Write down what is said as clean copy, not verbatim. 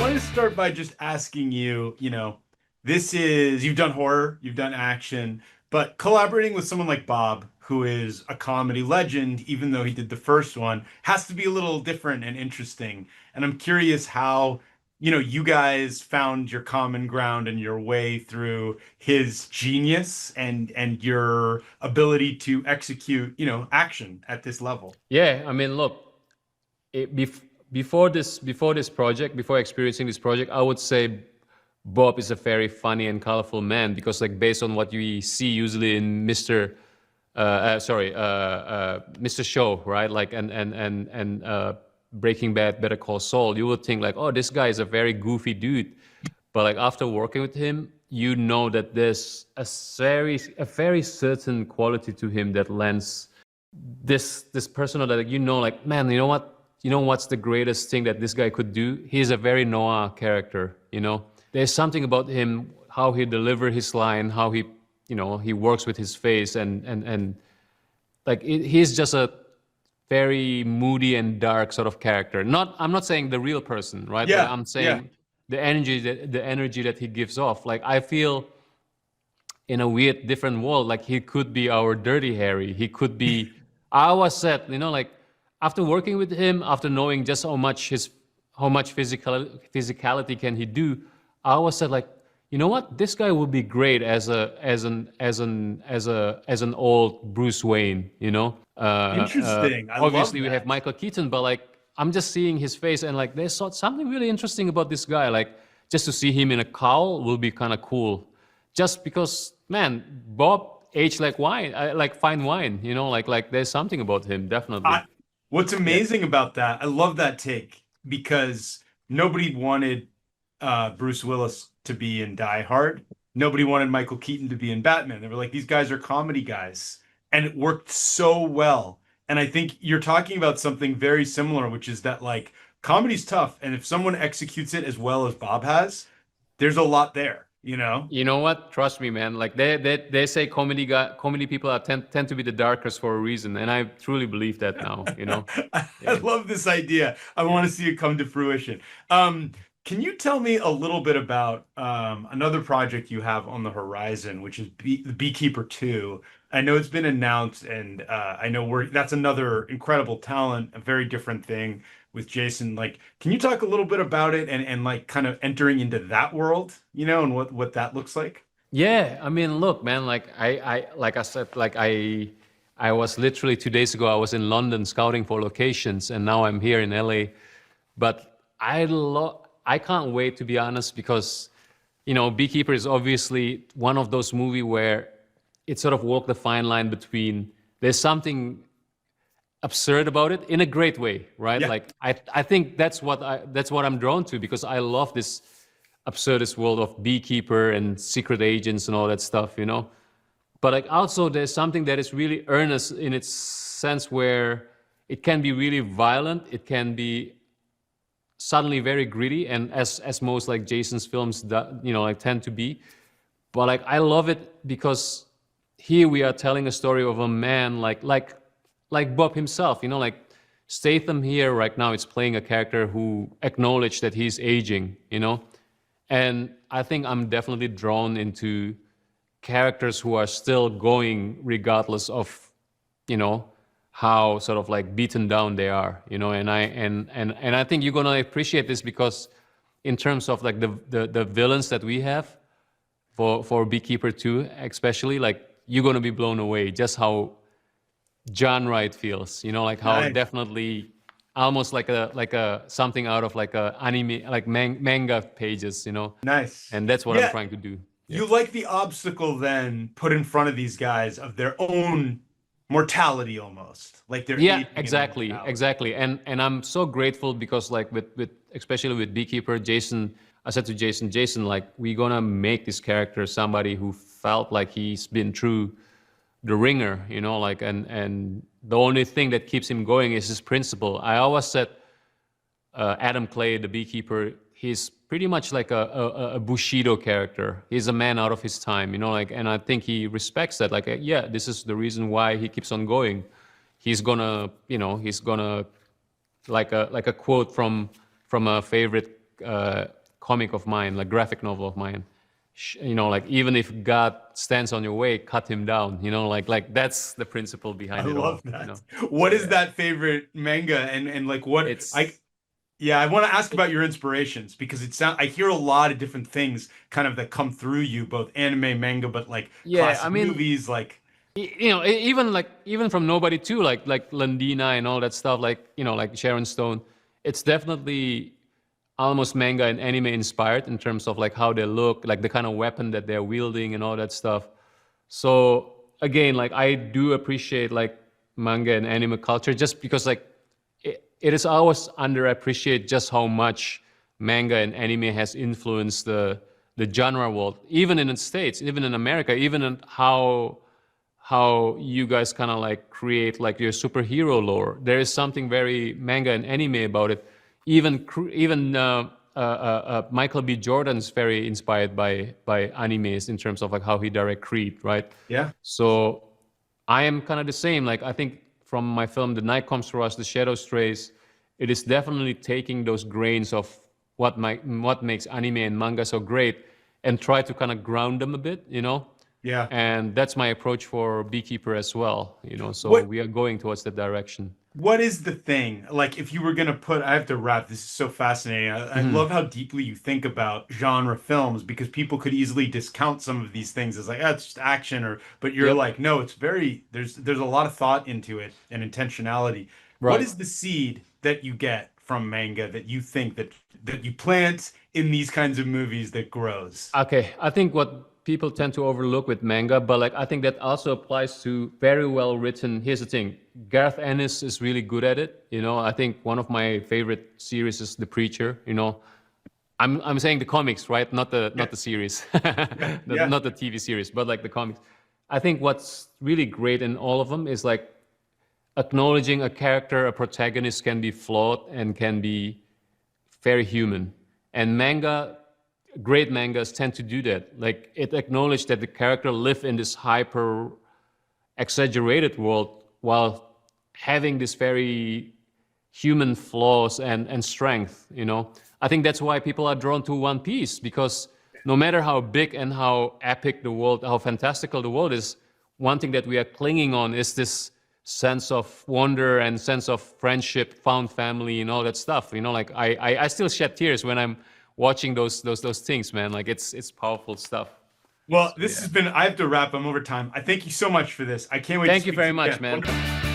want to start by just asking you, you've done horror, you've done action, but collaborating with someone like Bob, who is a comedy legend, even though he did the first one, has to be a little different and interesting. And I'm curious how, you guys found your common ground and your way through his genius and your ability to execute, action at this level. Yeah, I mean, look, before this project, before experiencing this project, I would say Bob is a very funny and colorful man because, like, based on what we see usually in Mr. Show, right? Like, and Breaking Bad, Better Call Saul, you would think like, oh, this guy is a very goofy dude, but like after working with him, you know that there's a very certain quality to him that lends this persona that like, man, you know what? You know what's the greatest thing that this guy could do? He's a very Noah character, There's something about him, how he deliver his line, how he works with his face and like he's just a very moody and dark sort of character. I'm not saying the real person, right? But Yeah, I'm yeah. saying the energy that he gives off. Like I feel in a weird different world, like he could be our Dirty Harry. He could be. I was said, like after working with him, after knowing just how much physicality can he do, I was said like, you know what, this guy would be great as an old Bruce Wayne. Interesting. I love Obviously we have that. Michael Keaton, but like I'm just seeing his face and like there's something really interesting about this guy. Like just to see him in a cowl will be kind of cool. Just because, man, Bob aged like wine, like fine wine. Like there's something about him, definitely. I, what's Yeah. amazing about that, I love that take because nobody wanted Bruce Willis to be in Die Hard. Nobody wanted Michael Keaton to be in Batman. They were like, these guys are comedy guys. And it worked so well. And I think you're talking about something very similar, which is that like comedy's tough. And if someone executes it as well as Bob has, there's a lot there. You know what? Trust me, man. Like they say comedy people tend to be the darkest for a reason, and I truly believe that now. I Yeah. love this idea. I want to see it come to fruition. Can you tell me a little bit about another project you have on the horizon, which is the Beekeeper 2? I know it's been announced, and I know that's another incredible talent, a very different thing with Jason. Like, can you talk a little bit about it and like kind of entering into that world, and what that looks like? Yeah, I mean, look, man. Like I said, like I was literally 2 days ago. I was in London scouting for locations, and now I'm here in LA. But I can't wait, to be honest, because Beekeeper is obviously one of those movies where it sort of walked the fine line between there's something absurd about it in a great way, right? Yeah. Like I think that's what I'm drawn to because I love this absurdist world of Beekeeper and secret agents and all that stuff. But like also there's something that is really earnest in its sense where it can be really violent, it can be suddenly very gritty, and as most like Jason's films like tend to be. But like I love it because here we are telling a story of a man like Bob himself. Like Statham here right now is playing a character who acknowledged that he's aging. And I think I'm definitely drawn into characters who are still going regardless of how sort of like beaten down they are. And I think you're gonna appreciate this because in terms of like the villains that we have for Beekeeper 2 especially, like you're gonna be blown away just how genre it feels. Like how Nice. definitely almost like a something out of like a anime, like manga pages. Nice. And that's what I'm Yeah. trying to do. Yeah. You like the obstacle then put in front of these guys of their own mortality almost, like they're Yeah, aging in their exactly, mortality. exactly. And I'm so grateful because like with especially with Beekeeper, Jason, I said to Jason, like we're gonna make this character somebody who felt like he's been through the ringer, like and the only thing that keeps him going is his principle. I always said Adam Clay, the Beekeeper, he's pretty much like a Bushido character. He's a man out of his time, like, and I think he respects that. Like, yeah, this is the reason why he keeps on going. He's gonna like a quote from a favorite comic of mine, like graphic novel of mine. You know, like even if God stands on your way, cut him down. You know, like that's the principle I behind it all. love You that. know, What so is yeah, that favorite manga and like what I it's yeah, I want to ask about your inspirations because I hear a lot of different things kind of that come through you, both anime, manga, but like yeah. I classic mean, movies, like you know, even from nobody too, like Landina and all that stuff, like you know, like Sharon Stone. It's definitely almost manga and anime inspired in terms of like how they look, like the kind of weapon that they're wielding and all that stuff. So again, like I do appreciate like manga and anime culture just because like it is always underappreciated just how much manga and anime has influenced the genre world, even in the States, even in America, even in how you guys kind of like create like your superhero lore. There is something very manga and anime about it. Even Michael B. Jordan's very inspired by animes in terms of like how he direct Creed, right? yeah. So I am kind of the same. Like I think from my film The Night Comes for Us, The Shadow Strays, it is definitely taking those grains of what makes anime and manga so great and try to kind of ground them a bit, you know? Yeah. And that's my approach for Beekeeper as well, you know. So What we are going towards that direction. what is the thing? Like if you were gonna put I have to wrap, this is so fascinating. I Mhm. love how deeply you think about genre films because people could easily discount some of these things as like, oh, it's just action or but you're Yep. like, no, it's very there's a lot of thought into it and intentionality. What Right. is the seed that you get from manga that you think that you plant in these kinds of movies that grows? Okay, I think what people tend to overlook with manga, but like I think that also applies to very well written. Here's the thing, Garth Ennis is really good at it. You know, I think one of my favorite series is The Preacher. You know, I'm saying the comics, right? Yeah, Not the series, yeah, yeah. not the TV series, but like the comics. I think what's really great in all of them is like acknowledging a character, a protagonist can be flawed and can be very human. And great mangas tend to do that. Like it acknowledged that the character live in this hyper exaggerated world while having this very human flaws and strength, you know. I think that's why people are drawn to One Piece because no matter how big and how epic the world, how fantastical the world is, one thing that we are clinging on is this sense of wonder and sense of friendship, found family, and all that stuff. You know, like I still shed tears when I'm watching those things, man. Like it's powerful stuff. Well, So this yeah. has been, I have to wrap. I'm over time. I thank you so much for this. I can't wait to Thank you speak to very you much, again. man.